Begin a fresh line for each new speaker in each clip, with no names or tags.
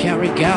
Here we go。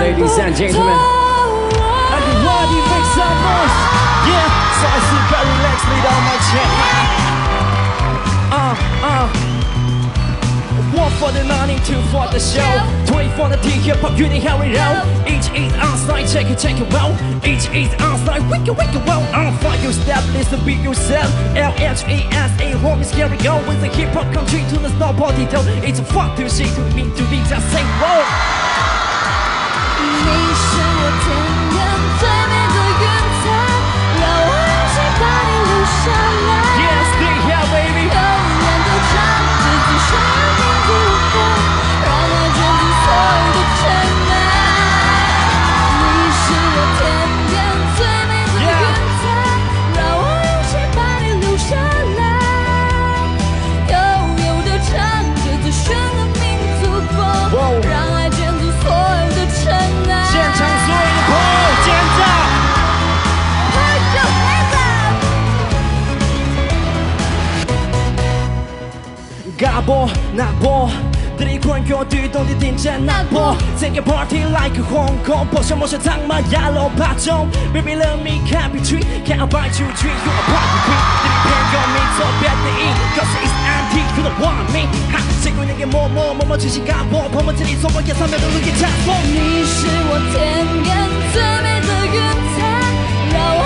Ladies and gentlemen, everybody make some noise. Yeah, 再次 very relax 来到麦前。One for the money, two for the show, three for the tea, hip hop, you need how we roll. Each is on slide, check it roll. Each is on slide, wiggle roll. On fire, you step, listen, be yourself. LHESA, homies, here we go. With the hip hop country to the star party, though it's a fuck to see to me to be just say whoa.
你是我天边最美的云彩，让我用心把你留下来。
Yes, stay here, baby.
永远都唱着最炫民族风，让爱卷进所有的尘埃。你是我天边最美的云彩，让我用心把你留下来。悠悠地唱着最炫的民族风，让爱卷进所有的尘埃。
现场所有的朋友尖叫
Put your hands up
嘎波那波 들이 권고 뒤동 뒤딘자 나보 생겨 party like Hong Kong 포션 모션 장마 yellow 파종 Baby love me can't be treat Can't buy you treat You a party queen 들이 팬거 me so bad the in Cause it's empty You don't want me 하 지구 내게 뭐뭐 주시 가보 범어들이 소박해 서면 누르게 잡고
你是我天边最美的云彩，让我